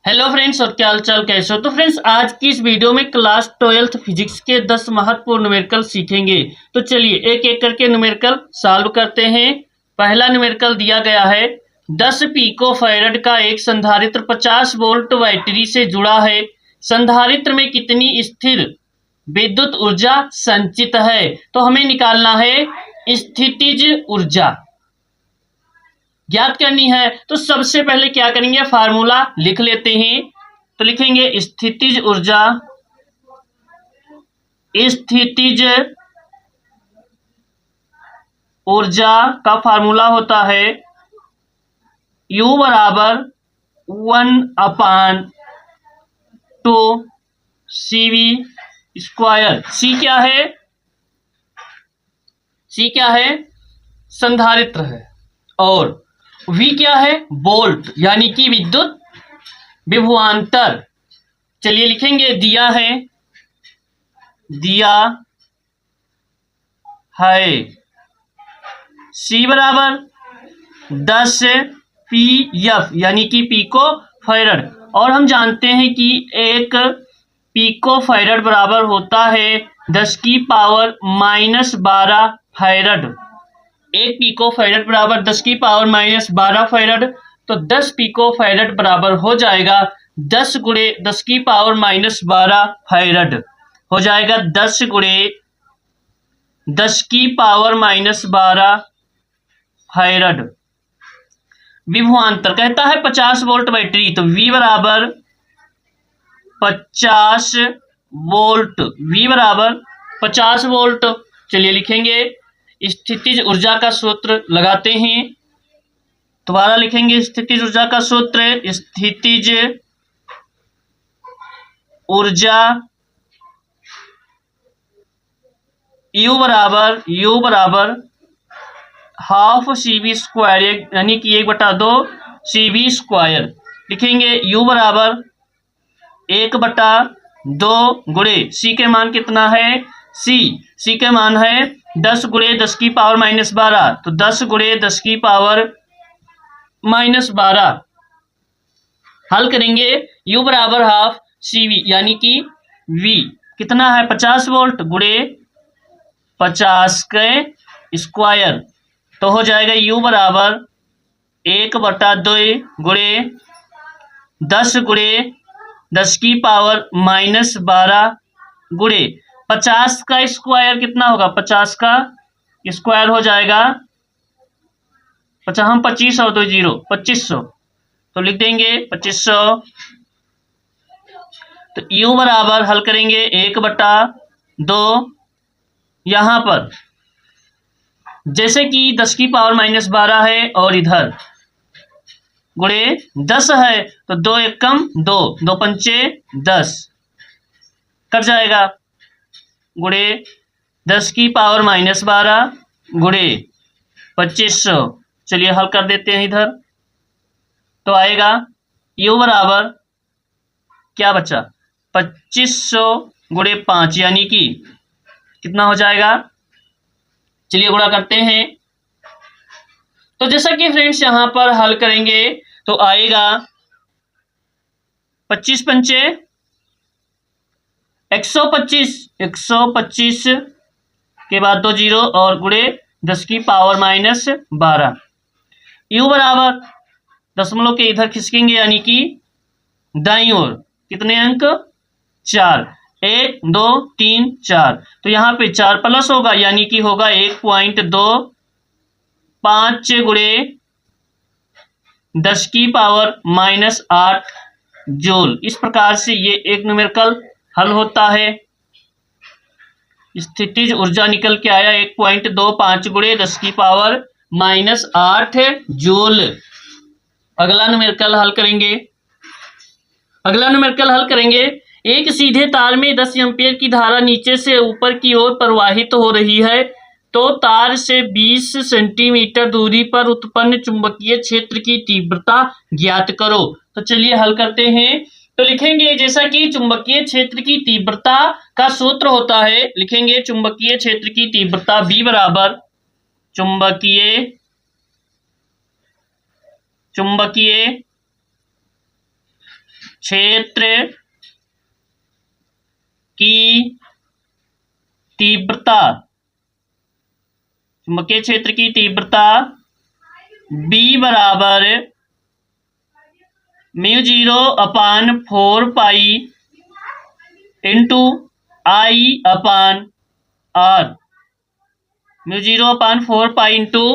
Hello friends, और क्या हाल चाल, कैसे हो। तो फ्रेंड्स, आज की इस वीडियो में क्लास 12th फिजिक्स के 10 महत्वपूर्ण न्यूमेरिकल सीखेंगे। तो चलिए एक एक करके न्यूमेरिकल सॉल्व करते हैं। पहला न्यूमेरिकल दिया गया है, 10 पिको फैरड का एक संधारित्र 50 वोल्ट बैटरी से जुड़ा है। संधारित्र में कितनी स्थिर विद्युत ऊर्जा संचित है। तो हमें निकालना है स्थितिज ऊर्जा, ज्ञात करनी है। तो सबसे पहले क्या करेंगे, फार्मूला लिख लेते हैं। तो लिखेंगे स्थितिज ऊर्जा, स्थितिज ऊर्जा का फार्मूला होता है U बराबर 1/2 CV स्क्वायर। सी क्या है, सी क्या है, संधारित्र है, और V क्या है, वोल्ट यानी कि विद्युत विभवांतर। चलिए लिखेंगे, दिया है, दिया है C बराबर 10 PF यानी कि पिको फैरड, और हम जानते हैं कि एक पिको फैरड बराबर होता है 10 की पावर -12 फैरड। एक पिको फैरड बराबर 10 की पावर -12 फैरड। तो 10 पिको फैरड बराबर हो जाएगा 10 गुणे 10 की पावर -12 फैरड, हो जाएगा 10 गुणे 10 की पावर -12 फैरड। विभवांतर कहता है 50 वोल्ट बैटरी, तो V बराबर 50 वोल्ट, V बराबर 50 वोल्ट। चलिए लिखेंगे स्थितिज ऊर्जा का सूत्र लगाते हैं। दोबारा लिखेंगे स्थितिज ऊर्जा का सूत्र, स्थितिज ऊर्जा U बराबर हाफ CV स्क्वायर, यानी कि 1/2 CV स्क्वायर। लिखेंगे U बराबर 1/2 गुणे C के मान कितना है, C के मान है 10 गुणे 10 की पावर -12, तो 10 गुणे 10 की पावर -12। हल करेंगे, U बराबर हाफ CV यानी कि V कितना है 50 वोल्ट गुणे 50 के स्क्वायर, तो हो जाएगा U बराबर 1/2 गुणे 10 गुणे 10 की पावर -12 गुणे 50 का स्क्वायर कितना होगा, 50 का स्क्वायर हो जाएगा 50, हम 25 और 2 0 2500, तो लिख देंगे 2500। तो U बराबर हल करेंगे 1/2, यहां पर जैसे कि 10 की पावर -12 है और इधर गुणे 10 है, तो 2 एकम 2, 2 पंचे 10 कट जाएगा, गुणे 10 की पावर -12 गुणे 2500। चलिए हल कर देते हैं इधर, तो आएगा U बराबर क्या बचा, 2500 गुणे 5 यानी कि कितना हो जाएगा। चलिए गुणा करते हैं। तो जैसा कि फ्रेंड्स यहां पर हल करेंगे तो आएगा 25 पंचे 125, 125 के बाद 2 0 और गुणे 10 की पावर -12। U बराबर दशमलव के इधर खिसकेंगे यानी कि दाईं ओर, कितने अंक 4, 1 2 3 4, तो यहाँ पे 4 प्लस होगा यानी कि होगा 1.25 गुणे 10 की पावर -8 जूल। इस प्रकार से ये एक न्यूमेरिकल हल होता है। स्थितिज ऊर्जा निकल के आया 1.25 गुणे 10 की पावर -8 जूल। अगला न्यूमेरिकल हल करेंगे, एक सीधे तार में 10 एम्पीयर की धारा नीचे से ऊपर की ओर प्रवाहित हो रही है, तो तार से 20 सेंटीमीटर दूरी पर उत्पन्न चुंबकीय क्षेत्र की तीव्रता ज्ञात करो। तो चलिए हल करते हैं। तो लिखेंगे जैसा कि चुंबकीय क्षेत्र की तीव्रता का सूत्र होता है, लिखेंगे चुंबकीय क्षेत्र की तीव्रता B बराबर चुंबकीय क्षेत्र की तीव्रता, चुंबकीय क्षेत्र की तीव्रता B बराबर μ0/4 इंटू I/R, μ0/4 इंटू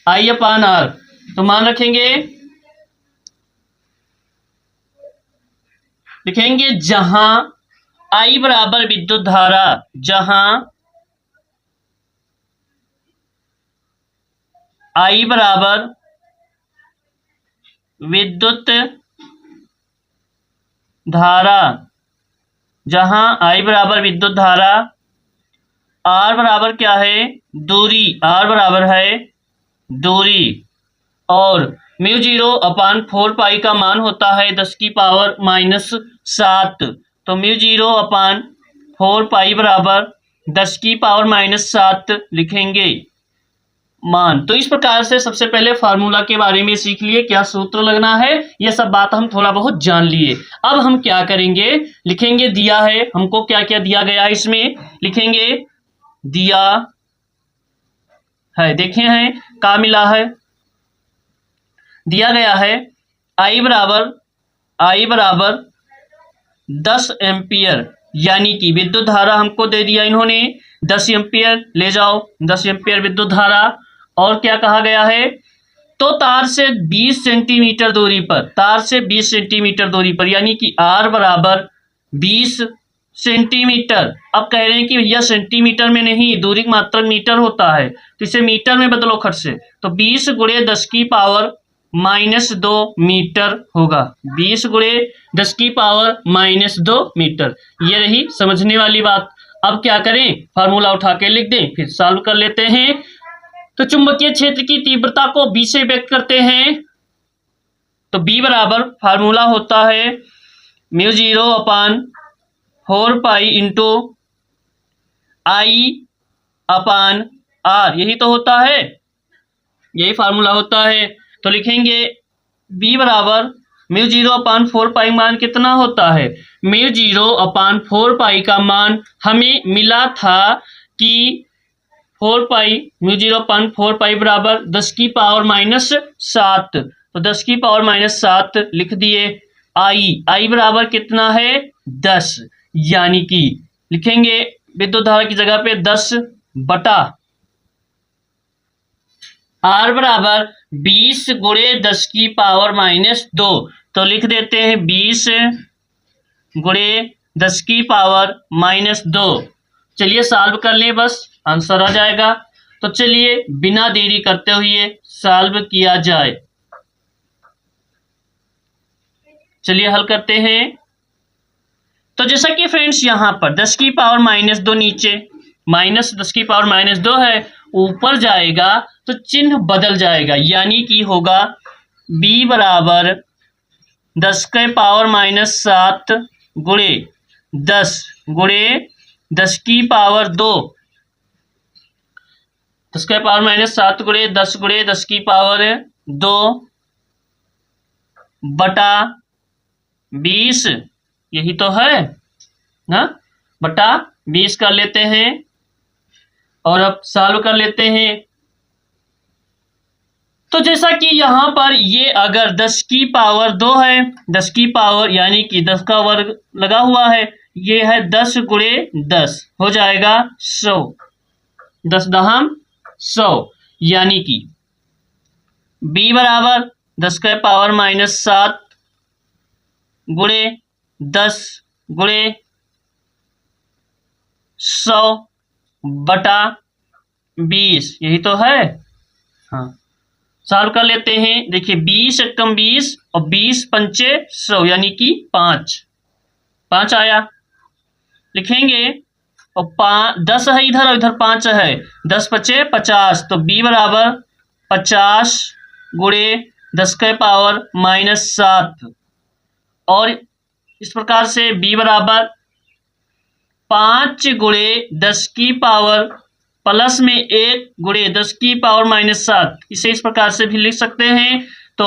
I/R। तो मान रखेंगे, लिखेंगे जहां I बराबर विद्युत धारा, जहां I बराबर विद्युत धारा, जहां I बराबर विद्युत धारा, R बराबर क्या है, दूरी, R बराबर है दूरी, और μ0/4 का मान होता है 10⁻⁻7। तो μ0/4 बराबर 10⁻⁻7 लिखेंगे मान। तो इस प्रकार से सबसे पहले फार्मूला के बारे में सीख लिए, क्या सूत्र लगना है, यह सब बात हम थोड़ा बहुत जान लिए। अब हम क्या करेंगे, लिखेंगे दिया है हमको, क्या क्या दिया गया है इसमें, लिखेंगे दिया है, देखे हैं क्या मिला है, दिया गया है I बराबर 10 एम्पियर, यानी कि विद्युत धारा हमको दे दिया इन्होंने 10 एम्पियर, ले जाओ 10 एम्पियर विद्युत धारा। और क्या कहा गया है, तो तार से 20 सेंटीमीटर दूरी पर, तार से 20 सेंटीमीटर दूरी पर, यानी कि R बराबर 20 सेंटीमीटर। अब कह रहे हैं कि भैया सेंटीमीटर में नहीं, दूरी की मात्रा मीटर होता है, तो इसे मीटर में बदलो खट से, तो 20 × 10⁻⁻2 मीटर होगा, 20 × 10⁻⁻2 मीटर। ये रही समझने वाली बात। अब क्या करें, फार्मूला उठा के लिख दें, फिर सॉल्व कर लेते हैं। तो चुंबकीय क्षेत्र की तीव्रता को B से व्यक्त करते हैं, तो B बराबर फार्मूला होता है μ0/4 इंटू I/R, यही तो होता है, यही फार्मूला होता है। तो लिखेंगे B बराबर μ0/4 मान कितना होता है, μ0/4 का मान हमें मिला था कि 4 μ0/4 बराबर 10⁻⁻7, तो 10⁻⁻7 लिख दिए। I बराबर कितना है 10, यानी कि लिखेंगे विद्युत धारा की जगह पे 10 बटा R बराबर 20 × 10⁻⁻2, तो लिख देते हैं 20 × 10⁻⁻2। चलिए सॉल्व कर लें, बस आंसर आ जाएगा। तो चलिए बिना देरी करते हुए सॉल्व किया जाए। चलिए हल करते हैं। तो जैसा कि फ्रेंड्स यहाँ पर 10⁻⁻2 नीचे, माइनस 10⁻⁻2 है, ऊपर जाएगा तो चिन्ह बदल जाएगा, यानी कि होगा B बराबर 10⁻⁻7 × 10 × 10⁻2, 10⁻⁻7 × 10 × 10⁻2 बटा 20, यही तो है ना, बटा 20 कर लेते हैं और अब सॉल्व कर लेते हैं। तो जैसा कि यहाँ पर ये अगर 10⁻2 है, 10 की पावर यानी कि 10 का वर्ग लगा हुआ है, ये है 10 × 10 हो जाएगा 100, 10⁻100, यानी कि B बराबर 10⁻⁻7 × 10 × 100 बटा 20, यही तो है। हाँ, सॉल्व कर लेते हैं। देखिए 20 × 20 और 20 × 5 100, यानी कि 5 आया। लिखेंगे और 10 है इधर और इधर 5 है, 10 × 5 50, तो B बराबर 50 × 10⁻⁻7, और इस प्रकार से B बराबर 5 × 10 की पावर प्लस में 1 × 10⁻⁻7, इसे इस प्रकार से भी लिख सकते हैं। तो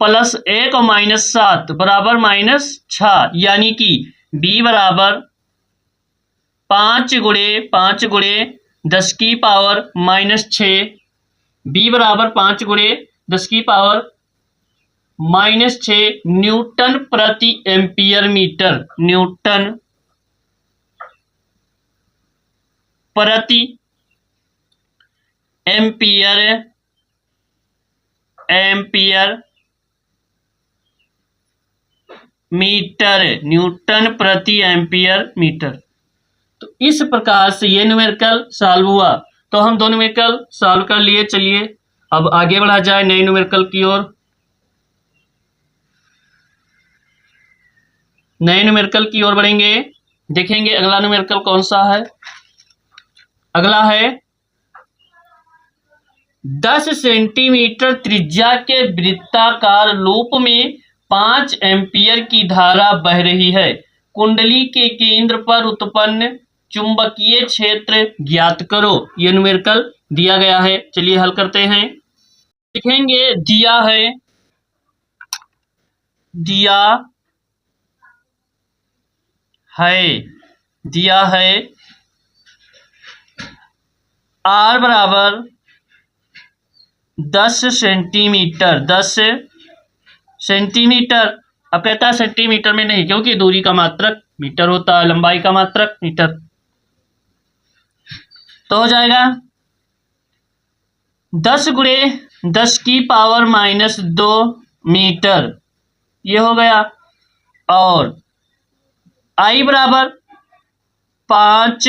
+1 और -7 बराबर -6, यानी कि b बराबर 5 गुणे 10 की पावर -6, b बराबर 5 गुणे 10 की पावर -6 न्यूटन प्रति एम्पियर मीटर, न्यूटन प्रति एम्पियर मीटर, न्यूटन प्रति एम्पियर मीटर। तो इस प्रकार से ये न्यूमेरिकल सॉल्व हुआ। तो हम दो न्यूमेरिकल सॉल्व कर लिए। चलिए अब आगे बढ़ा जाए नए न्यूमेरिकल की ओर। नए न्यूमेरिकल की ओर बढ़ेंगे, देखेंगे अगला न्यूमेरिकल कौन सा है। अगला है 10 सेंटीमीटर त्रिज्या के वृत्ताकार लूप में 5 एम्पियर की धारा बह रही है। कुंडली के केंद्र पर उत्पन्न चुंबकीय क्षेत्र ज्ञात करो। यह न्यूमेरिकल दिया गया है। चलिए हल करते हैं। लिखेंगे दिया है R बराबर 10 सेंटीमीटर, 10 सेंटीमीटर। अब कहता है सेंटीमीटर में नहीं, क्योंकि दूरी का मात्रक मीटर होता है, लंबाई का मात्रक मीटर। तो हो जाएगा 10 गुणे 10 की पावर -2 मीटर, ये हो गया। और I बराबर 5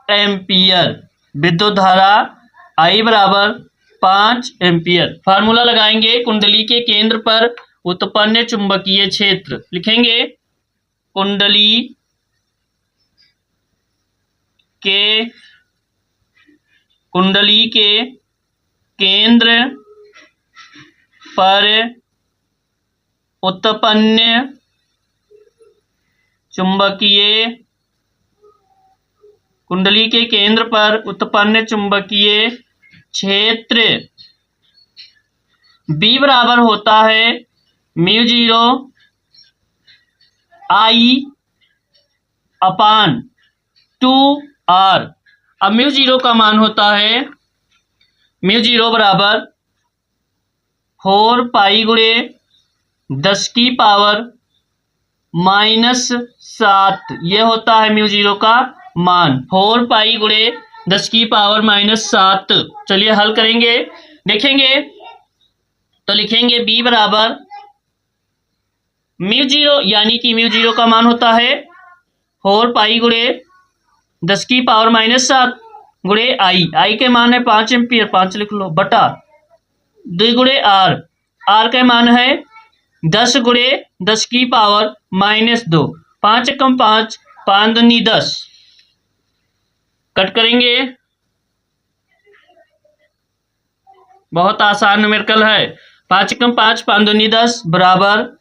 एम्पियर, विद्युत धारा I बराबर 5 एम्पियर। फार्मूला लगाएंगे, कुंडली के केंद्र पर उत्पन्न चुंबकीय क्षेत्र। लिखेंगे कुंडली के केंद्र पर उत्पन्न चुंबकीय, कुंडली के केंद्र पर उत्पन्न चुंबकीय क्षेत्र B बराबर होता है μ0 I/2R। अब μ0 का मान होता है μ0 बराबर 4 पाई गुणे 10 की पावर -7, ये होता है μ0 का मान, 4 पाई गुणे 10 की पावर -7। चलिए हल करेंगे, देखेंगे। तो लिखेंगे B बराबर μ0, यानी कि μ0 का मान होता है 4 पाई गुणे 10 की पावर -7 गुणे I के मान है 5 एम्पियर, 5 लिख लो, बटा 2 गुणे R का मान है 10 गुणे 10 की पावर -2, 5 कम 5, 5 दूनी 10, कट करेंगे। बहुत आसान न्यूमेरिकल है। 5 कम 5, 5 दूनी 10 बराबर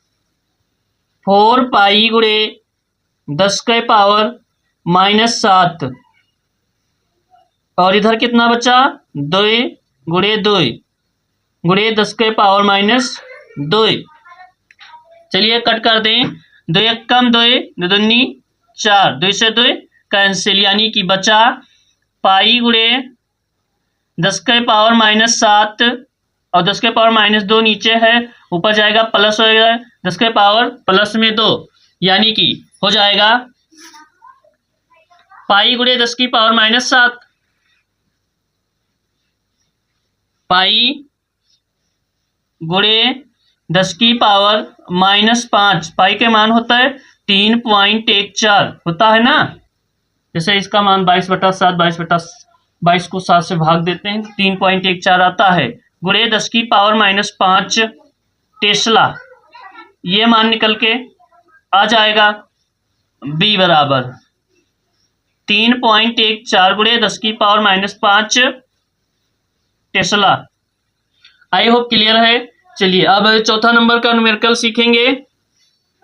4 पाई गुणे 10 के पावर -7, और इधर कितना बचा 2 गुणे 2 गुणे 10 के पावर -2। चलिए कट कर दें, 2 1 कम 2, 2 दूनी 4, 2 से 2 कैंसिल, यानी कि बचा पाई गुणे 10 के पावर -7 और 10 के पावर -2 नीचे है, ऊपर जाएगा प्लस होएगा 10 के पावर +2, यानी कि हो जाएगा पाई गुणे 10 की पावर -7 पाई गुणे 10 की पावर -5। पाई के मान होता है 3.14 होता है ना। जैसे इसका मान 22/7, 22 को 7 से भाग देते हैं, 3.14 आता है, गुणे 10 की पावर -5 टेस्ला। ये मान निकल के आ जाएगा B बराबर 3.14 गुणे 10 की power -5 Tesla. I hope clear है। चलिए अब चौथा नंबर का न्यूमेरिकल सीखेंगे।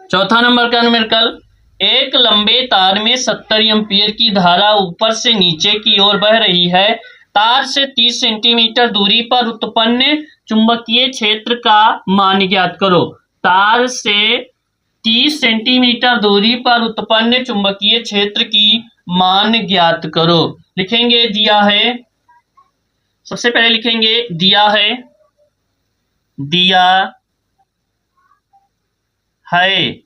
चौथा नंबर का न्यूमेरिकल, एक लंबे तार में 70 एम्पीयर की धारा ऊपर से नीचे की ओर बह रही है। तार से 30 सेंटीमीटर दूरी पर उत्पन्न चुंबकीय क्षेत्र का मान ज्ञात करो। तार से 30 सेंटीमीटर दूरी पर उत्पन्न चुंबकीय क्षेत्र की मान ज्ञात करो। लिखेंगे दिया है, सबसे पहले लिखेंगे दिया है, दिया है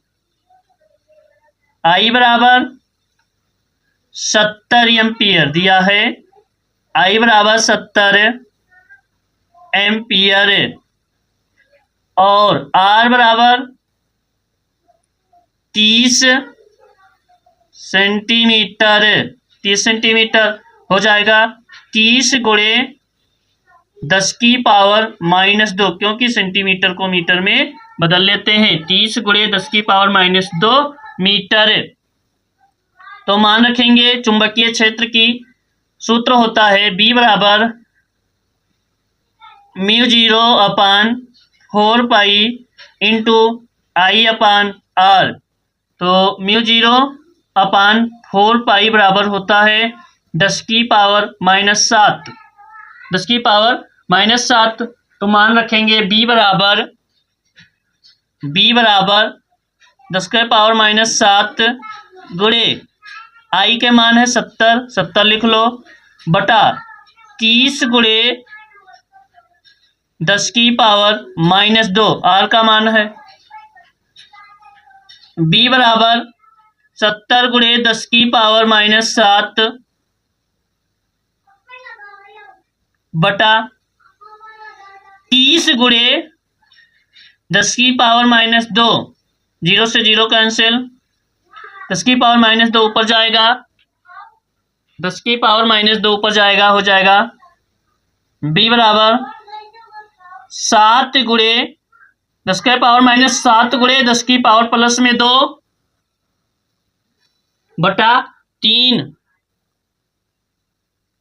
I बराबर 70 एम्पियर, दिया है I बराबर 70 एम्पियर और R बराबर 30 सेंटीमीटर। 30 सेंटीमीटर हो जाएगा 30 गुणे 10 की पावर माइनस 2, क्योंकि सेंटीमीटर को मीटर में बदल लेते हैं। 30 गुणे 10 की पावर माइनस 2 मीटर। तो मान रखेंगे चुंबकीय क्षेत्र की सूत्र होता है B बराबर μ0 अपान 4 pi into I upon R। तो μ0 अपान 4 पाई बराबर होता है 10 की पावर माइनस 7, 10 की पावर माइनस 7। तो मान रखेंगे B बराबर 10 के पावर माइनस 7 गुणे I के मान है 70, 70 लिख लो, बटा 30 गुणे 10 की पावर माइनस 2 R का मान है। B बराबर 70 गुणे 10 की पावर माइनस 7 बटा 30 गुणे 10 की पावर माइनस 2, 0 से 0 कैंसिल, 10 की पावर माइनस 2 ऊपर जाएगा, 10 की पावर माइनस 2 ऊपर जाएगा, हो जाएगा B बराबर 7 गुणे 10 के पावर माइनस 7 गुणे 10 की पावर प्लस में 2 बटा 3।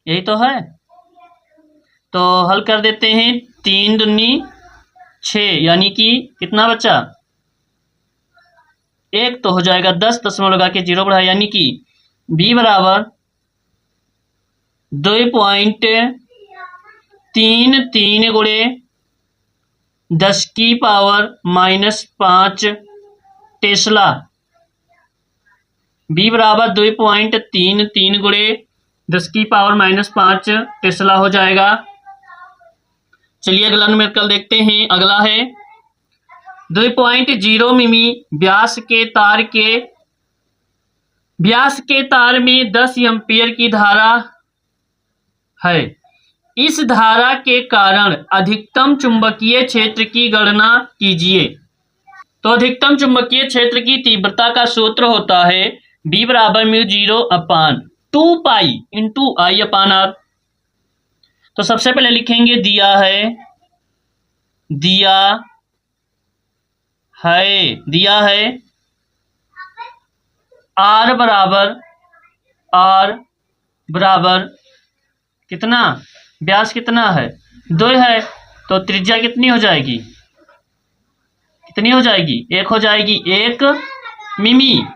यही तो है। तो हल कर देते हैं, 3 दूनी 6, यानी कि कितना बचा 1, तो हो जाएगा 10, 10 में लगा के 0 बढ़ा, यानी कि B बराबर 2.33 गुणे 10 की पावर माइनस 5 टेस्ला। B बराबर 2.33 गुणे 10 की पावर माइनस 5 टेस्ला हो जाएगा। चलिए अगला न्यूमेरिकल देखते हैं। अगला है 2.0 मिमी व्यास के तार में 10 एम्पीयर की धारा है। इस धारा के कारण अधिकतम चुंबकीय क्षेत्र की गणना कीजिए। तो अधिकतम चुंबकीय क्षेत्र की तीव्रता का सूत्र होता है B बराबर μ0 अपान 2 pi into I upon R। तो सबसे पहले लिखेंगे दिया है R बराबर कितना, व्यास कितना है 2 है, तो त्रिज्या कितनी हो जाएगी, कितनी हो जाएगी 1 हो जाएगी, 1 मिमी।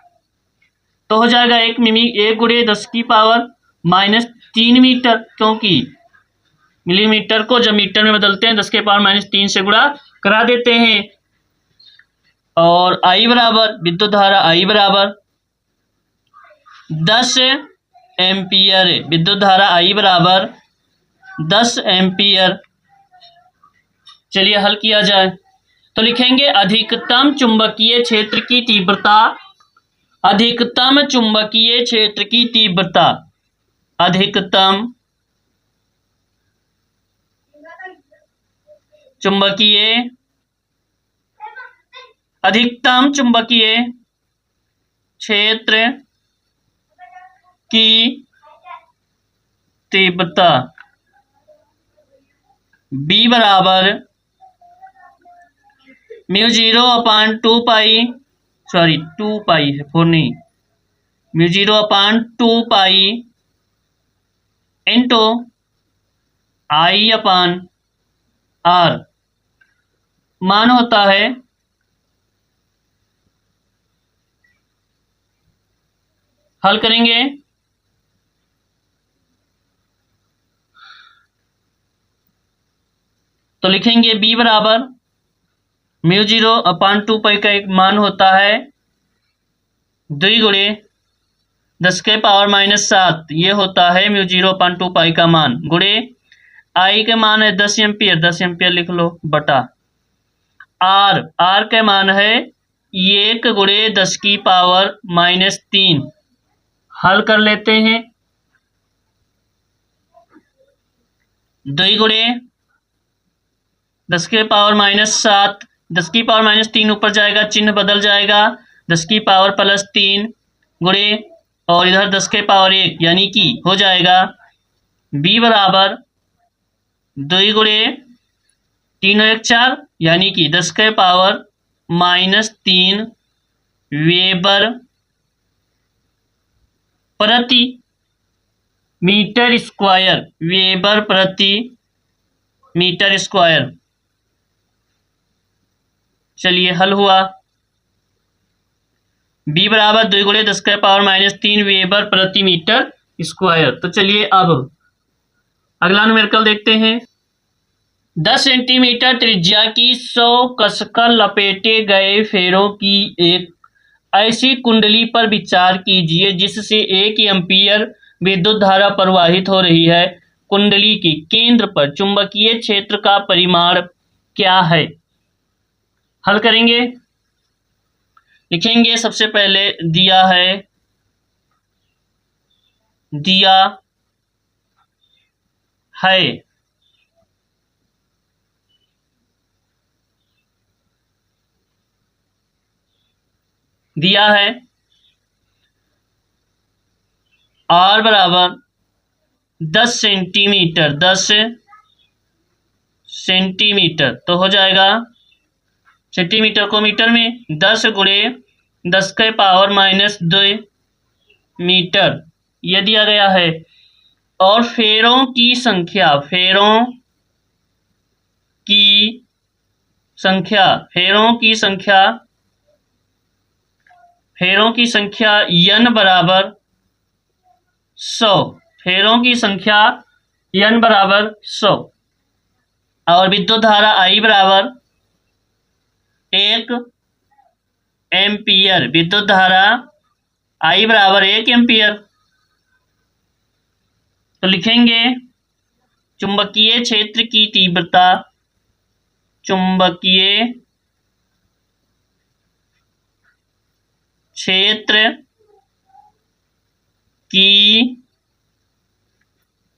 तो हो जाएगा 1 मिमी 1 गुणे 10 की पावर माइनस 3 मीटर, क्योंकि मिलीमीटर को जब मीटर में बदलते हैं 10 के पावर माइनस 3 से गुणा करा देते हैं। और I बराबर विद्युत धारा I बराबर 10 एम्पियर, विद्युत धारा I बराबर 10 एम्पियर। चलिए हल किया जाए। तो लिखेंगे अधिकतम चुंबकीय क्षेत्र की तीव्रता, अधिकतम चुंबकीय क्षेत्र की तीव्रता, अधिकतम चुंबकीय क्षेत्र की तीव्रता B बराबर μ0 अपान 2 पाई, सॉरी 2 पाई है 4 नहीं, μ0 अपान 2 pi into I upon R। मान होता है हल करेंगे तो लिखेंगे b बराबर म्यू 0/2 पाई का एक मान होता है 2 गुणे 10⁻⁷ ये होता है म्यू 0/2 पाई का मान गुणे आई के मान है 10 एम्पियर, 10 एम्पियर लिख लो, बटा आर का मान है 1 गुणे 10⁻⁻3। हल कर लेते हैं। 2 गुणे 10⁻⁷, 10⁻³ ऊपर जाएगा, चिन्ह बदल जाएगा, 10⁻+3 गुणे और इधर 10⁻1 यानी कि हो जाएगा b बराबर 2 गुणे 3 और 1 4 यानी कि 10⁻⁻3 वेबर प्रति मीटर स्क्वायर, वेबर प्रति मीटर स्क्वायर। चलिए हल हुआ। b बराबर 2 गुणे 10⁻⁻3 वेबर प्रति मीटर स्क्वायर। तो चलिए अब अगला न्यूमेरिकल देखते हैं। 10 सेंटीमीटर त्रिज्या की 100 कसकर लपेटे गए फेरों की एक ऐसी कुंडली पर विचार कीजिए जिससे 1 एम्पीयर विद्युत धारा प्रवाहित हो रही है। कुंडली के केंद्र पर चुंबकीय क्षेत्र का परिमाण क्या है? हल करेंगे। लिखेंगे सबसे पहले दिया है, दिया है दिया है R बराबर 10 सेंटीमीटर, 10 सेंटीमीटर तो हो जाएगा, सेंटीमीटर को मीटर में 10 गुणे 10⁻⁻2 मीटर यह दिया गया है। और फेरों की संख्या, फेरों की संख्या, फेरों की संख्या, फेरों की संख्या n बराबर 100, फेरों की संख्या n बराबर 100 और विद्युत धारा I बराबर 1 एम्पियर, विद्युत धारा I बराबर 1 एम्पियर। तो लिखेंगे चुंबकीय क्षेत्र की तीव्रता, चुंबकीय क्षेत्र की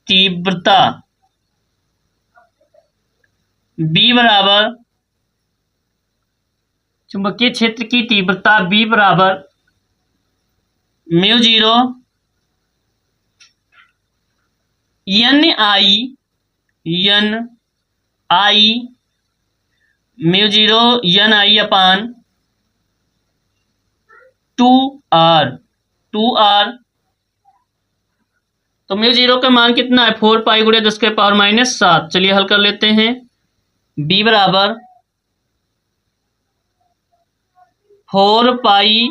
तीव्रता B बराबर, चुंबकीय क्षेत्र की तीव्रता B बराबर mu 0 n I mu 0 n I upon 2R। तो म्यू 0 का मान कितना है? 4 पाई गुणे 10⁻⁷। चलिए हल कर लेते हैं। b बराबर 4 पाई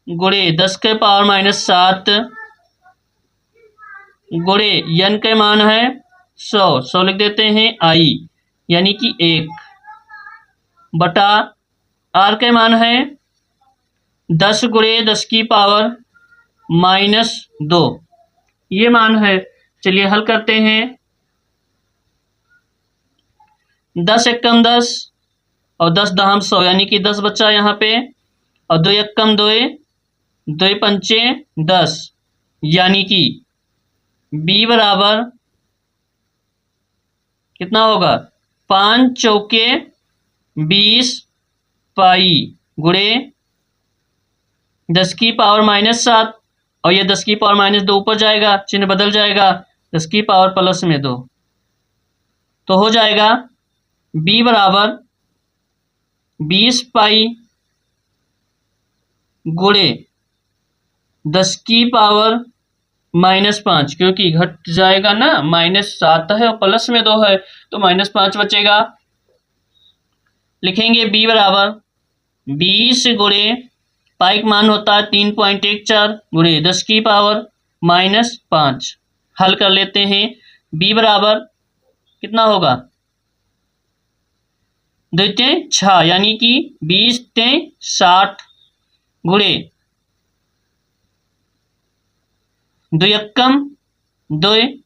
गुणे 10⁻⁷ गुणे n के मान है 100 लिख देते हैं I यानी कि 1 बटा R के मान है 10 गुणे 10⁻⁻2 ये मान है। चलिए हल करते हैं। 10 एकम 10 और 10 दहम 100 यानी कि 10 बचा यहाँ पे, और 2 एकम 2, 2 पंचे 10 यानी कि B बराबर कितना होगा? 5 चौके 20 पाई गुणे 10⁻⁻7 और ये 10⁻⁻2 ऊपर जाएगा, चिन्ह बदल जाएगा, 10⁻+2 तो हो जाएगा B बराबर 20 पाई गुणे 10⁻⁻5 क्योंकि घट जाएगा ना, -7 है और +2 है तो -5 बचेगा। लिखेंगे B बराबर 20 गुणे पाई का मान होता है 3.14 गुणे 10⁻⁻5। हल कर लेते हैं। B बराबर कितना होगा? 2 तें 6 यानी कि 20 तें 60 गुणे 2 एकम 2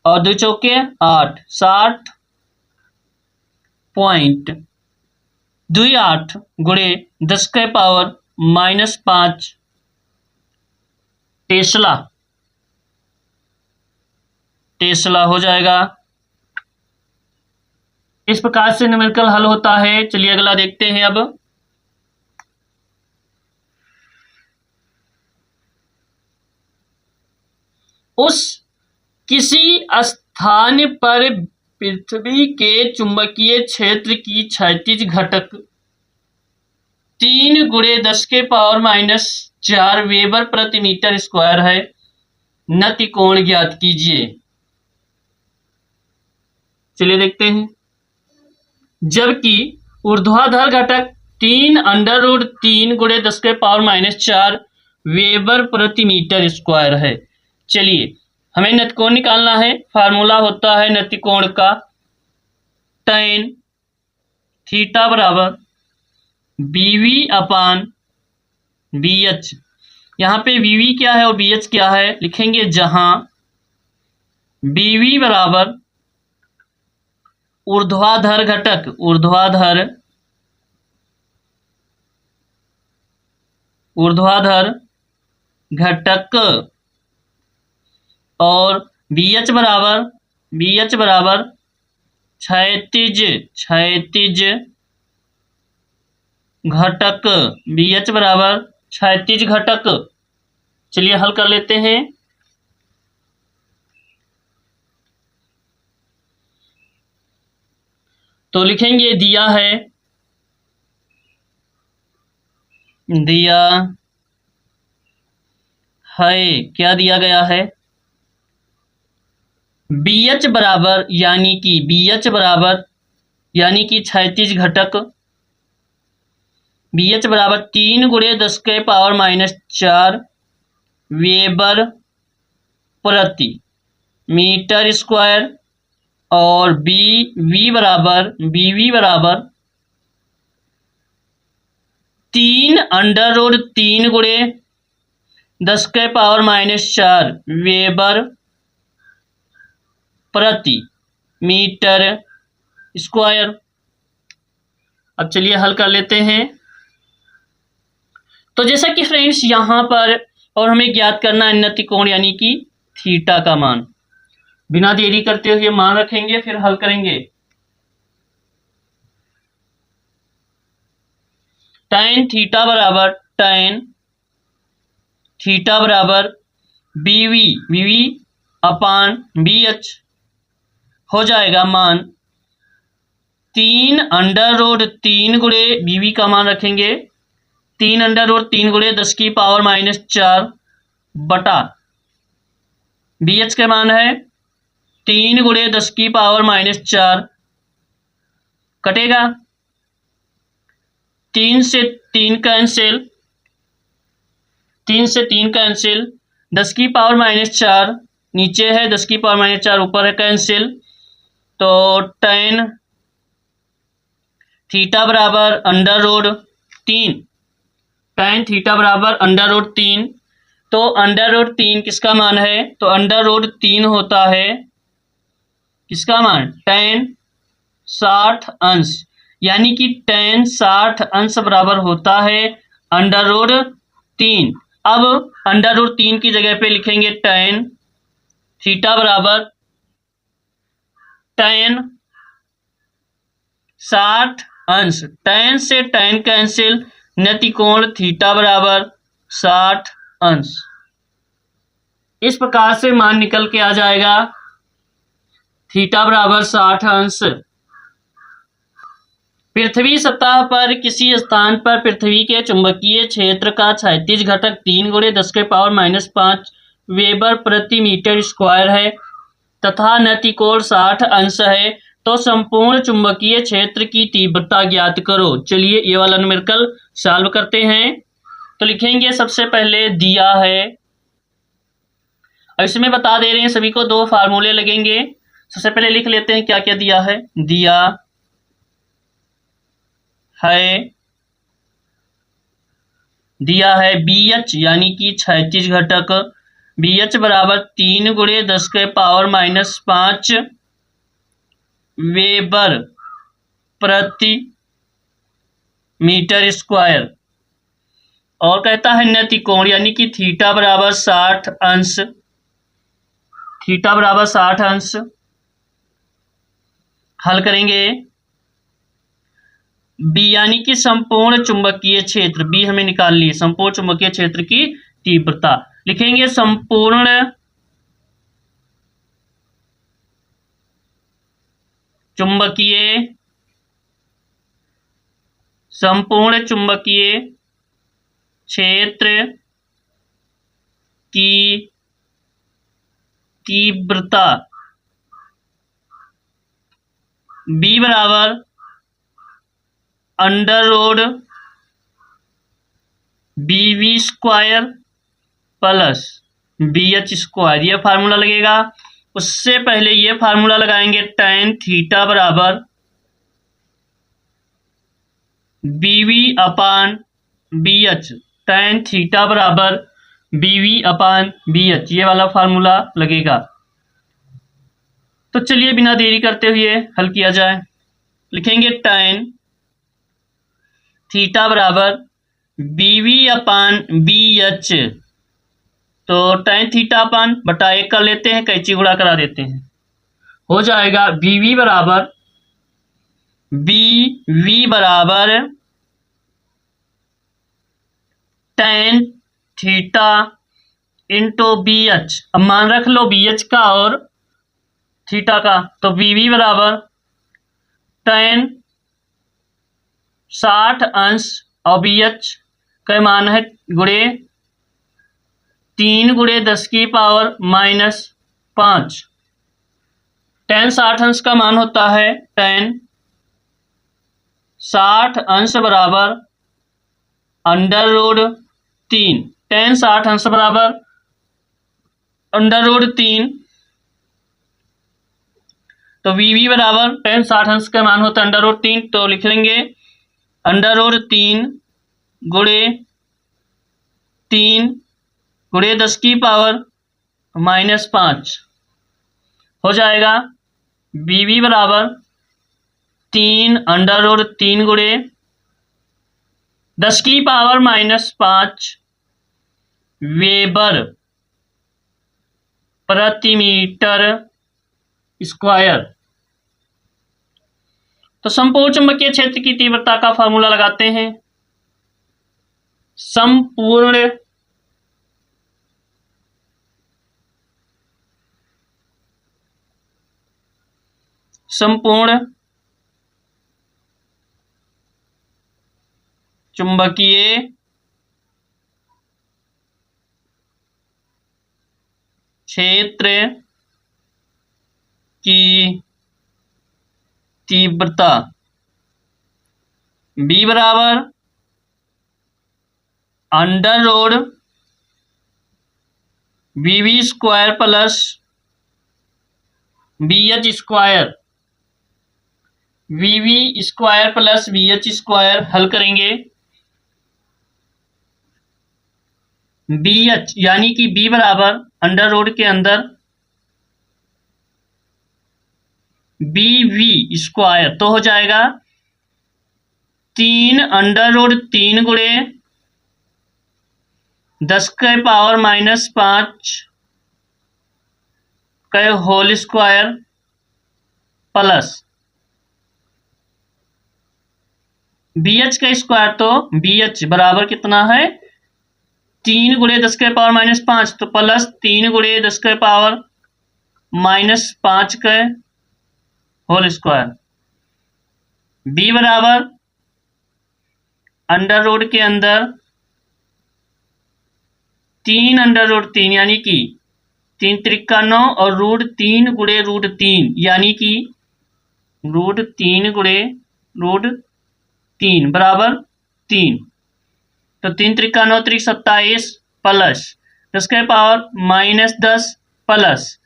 और 2 चौके 8 60.28 गुणे 10 के पावर -5 टेस्ला हो जाएगा। इस प्रकार से न्यूमेरिकल हल होता है। चलिए अगला देखते हैं। अब उस किसी स्थान पर पृथ्वी के चुंबकीय क्षेत्र की क्षैतिज घटक 3 गुणे 10 के पावर -4 वेबर प्रति मीटर स्क्वायर है। नति कोण ज्ञात कीजिए। चलिए देखते हैं। जबकि ऊर्ध्वाधर घटक 3√3 गुणे 10 के पावर -4 वेबर प्रति मीटर स्क्वायर है। चलिए हमें नतिकोण निकालना है। फार्मूला होता है नतिकोण का tan थीटा बराबर BV/BH। यहाँ पे BV क्या है और BH क्या है लिखेंगे। जहां BV बराबर ऊर्ध्वाधर घटक और BH बराबर क्षैतिज घटक। BH बराबर क्षैतिज घटक। चलिए हल कर लेते हैं। तो लिखेंगे दिया है क्या दिया गया है। BH बराबर यानी कि क्षैतिज घटक BH बराबर 3 गुणे 10 के पावर -4 वेबर प्रति मीटर स्क्वायर और BV बराबर 3√3 गुणे 10 के पावर -4 वेबर प्रति मीटर स्क्वायर। अब चलिए हल कर लेते हैं। तो जैसा कि फ्रेंड्स यहाँ पर और हमें ज्ञात करना है नतिकोण यानी कि थीटा का मान। बिना देरी करते हुए मान रखेंगे फिर हल करेंगे। tan थीटा बराबर BV/BH हो जाएगा मान 3√3 गुणे BV का मान रखेंगे 3√3 गुणे 10 की पावर -4 बटा BH का मान है 3 गुणे 10 की पावर -4 कटेगा 3 से 3 कैंसिल 10 की पावर -4 नीचे है 10 की पावर -4 ऊपर है कैंसिल। तो tan थीटा बराबर √3 तो √3 किसका मान है। तो √3 होता है किसका मान tan 60 अंश यानी कि tan 60 अंश बराबर होता है √3। अब √3 की जगह पे लिखेंगे tan थीटा बराबर tan 60 अंश tan से tan कैंसिल नतिकोण थीटा बराबर 60 अंश। इस प्रकार से मान निकल के आ जाएगा थीटा बराबर 60 अंश। पृथ्वी सतह पर किसी स्थान पर पृथ्वी के चुंबकीय क्षेत्र का क्षैतिज घटक 3 गुणे 10 के पावर -5 वेबर प्रति मीटर स्क्वायर है तथा नतिकोण 60 अंश है। तो संपूर्ण चुंबकीय क्षेत्र की तीव्रता ज्ञात करो। चलिए ये वाला न्यूमेरिकल सॉल्व करते हैं। तो लिखेंगे सबसे पहले दिया है और इसमें बता दे रहे हैं सभी को 2 फार्मूले लगेंगे। सबसे पहले लिख लेते हैं क्या क्या दिया है। दिया है दिया है BH यानी कि क्षैतिज घटक BH बराबर 3 गुणे 10 के पावर -5 वेबर प्रति मीटर स्क्वायर। और कहता है नति कोण यानी कि थीटा बराबर 60 अंश, थीटा बराबर 60 अंश। हल करेंगे बी यानी कि संपूर्ण चुंबकीय क्षेत्र, बी हमें निकाल लिए, संपूर्ण चुंबकीय क्षेत्र की तीव्रता लिखेंगे संपूर्ण चुंबकीय क्षेत्र की तीव्रता बी बराबर under root BV square plus BH square, यह फार्मूला लगेगा। उससे पहले ये फार्मूला लगाएंगे tan थीटा बराबर BV upon BH, tan theta बराबर BV अपान BH, ये वाला फार्मूला लगेगा। तो चलिए बिना देरी करते हुए हल किया जाए। लिखेंगे tan थीटा बराबर BV अपान BH, तो tan थीटा अपान बटा 1 कर लेते हैं, कैंची गुणा करा देते हैं, हो जाएगा BV बराबर tan थीटा इंटू BH। अब मान रख लो BH का और थीटा का, तो BV बराबर tan 60 अंश और BH का मान है गुणे 3 गुणे 10 की पावर -5। tan 60 अंश का मान होता है tan 60 अंश बराबर √3, tan 60 अंश बराबर √3, तो BV बराबर tan 60 अंश का मान होता है √3, तो लिख लेंगे √3 गुणे 3 गुणे 10 की पावर -5 हो जाएगा। BV बराबर 3 गुणे 10 की पावर -5 वेबर प्रति मीटर स्क्वायर। तो संपूर्ण चुंबकीय क्षेत्र की तीव्रता का फॉर्मूला लगाते हैं। संपूर्ण चुंबकीय क्षेत्र की तीव्रता B बराबर √BV square plus BH square, VV square plus BH square. हल करेंगे BH यानी कि B बराबर √ के अंदर BV स्क्वायर, तो हो जाएगा 3 गुणे 10 के पावर -5 का होल स्क्वायर प्लस BH का स्क्वायर, तो BH बराबर कितना है 3 गुणे 10 के पावर -5, तो प्लस 3 गुणे 10 के पावर -5 का होल स्क्वायर। B बराबर √ के अंदर 3 यानी कि 3 त्रिका 9 और √3 गुणे √3 यानी कि √3 गुणे √3 बराबर 3, तो 3 त्रिका 9 त्रिक 27 प्लस 10 के पावर -10 प्लस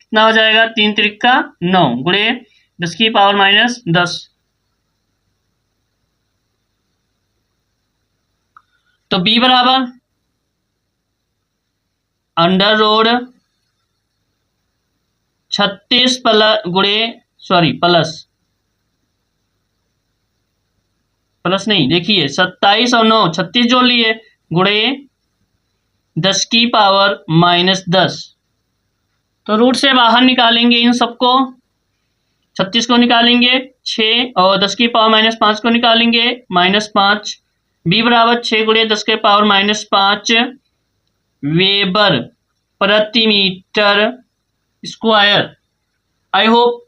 कितना हो जाएगा 3 त्रिका 9 गुणे 10 की पावर -10, तो b बराबर अंडर रोड 36 प्लस नहीं, देखिए 27 और 9 36 जोड़ लिए, गुणे 10 की पावर -10। तो रूट से बाहर निकालेंगे इन सबको, 36 को निकालेंगे 6 और 10 की पावर -5 को निकालेंगे -5। b बराबर 6 गुणे 10 के पावर -5 वेबर प्रति metre square. I hope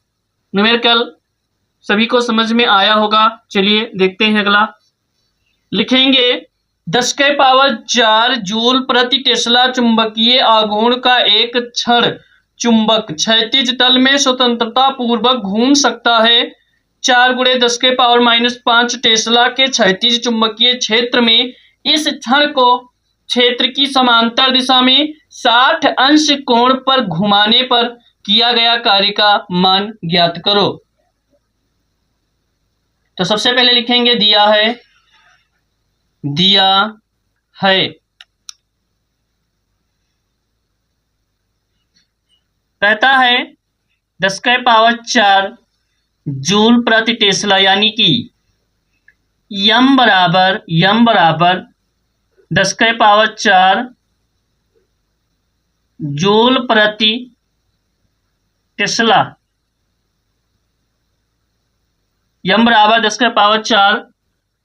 numerical सभी को समझ में आया होगा। चलिए देखते हैं अगला। लिखेंगे 10 के पावर 4 जूल प्रति टेस्ला चुंबकीय आघूर्ण का एक क्षण चुंबक क्षैतिज तल में स्वतंत्रता पूर्वक घूम सकता है। 4 गुणे 10 के पावर -5 टेस्ला के क्षैतिज चुंबकीय क्षेत्र में इस क्षण को क्षेत्र की समांतर दिशा में 60 अंश कोण पर घुमाने पर किया गया कार्य का मान ज्ञात करो। तो सबसे पहले लिखेंगे दिया है कहता है 10 के पावर 4 जूल प्रति टेस्ला, यानी कि यम बराबर 10 के पावर 4 जूल प्रति टेस्ला। यम बराबर 10 के पावर 4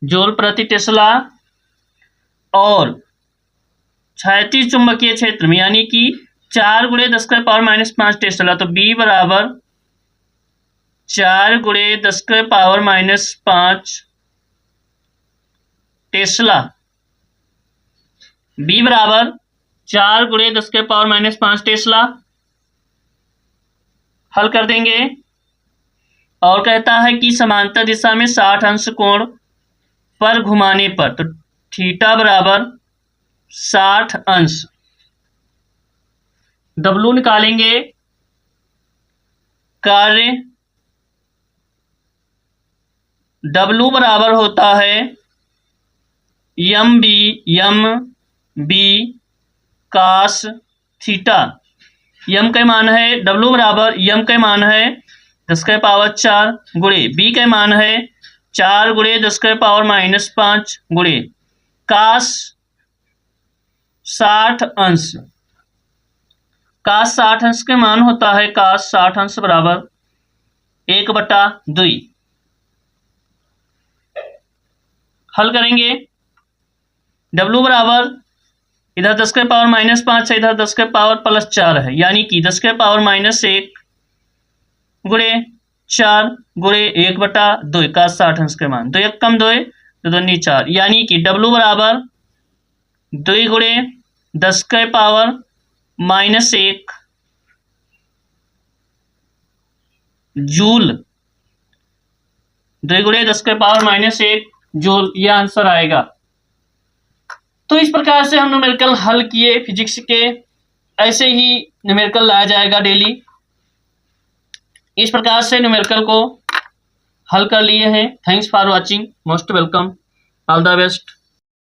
जूल प्रति टेस्ला और क्षैतिज चुंबकीय क्षेत्र में यानी कि 4 गुणे 10 के पावर -5 टेस्ला। तो b बराबर 4 गुणे 10 के पावर -5 टेस्ला। b बराबर 4 गुणे 10 के पावर -5 टेस्ला। हल कर देंगे और कहता है कि समांतर दिशा में 60 अंश कोण पर घुमाने पर, तो थीटा बराबर 60 अंश। W निकालेंगे, कार्य W बराबर होता है यम बी कास थीटा। यम का मान है W बराबर यम का मान है 10 के पावर 4 गुणे b का मान है 4 गुणे 10 के पावर -5 गुणे कास 60 अंश। कास 60 अंश के मान होता है कास 60 अंश बराबर 1/2। हल करेंगे, W बराबर इधर 10 के पावर -5 है, इधर 10 के पावर +4 है, यानी कि 10 के पावर -1 गुणे 4 गुणे 1/2 का 60 अंश के मान 2 1 कम 2 तो 2 4, यानी कि W बराबर 2 गुणे 10 के पावर -1 जूल, 2 गुणे 10 के पावर -1 जूल, यह आंसर आएगा। तो इस प्रकार से हम न्यूमेरिकल हल किए फिजिक्स के। ऐसे ही न्यूमेरिकल लाया जाएगा डेली। इस प्रकार से न्यूमेरिकल को हल कर लिए हैं। Thanks for watching, most welcome, all the best.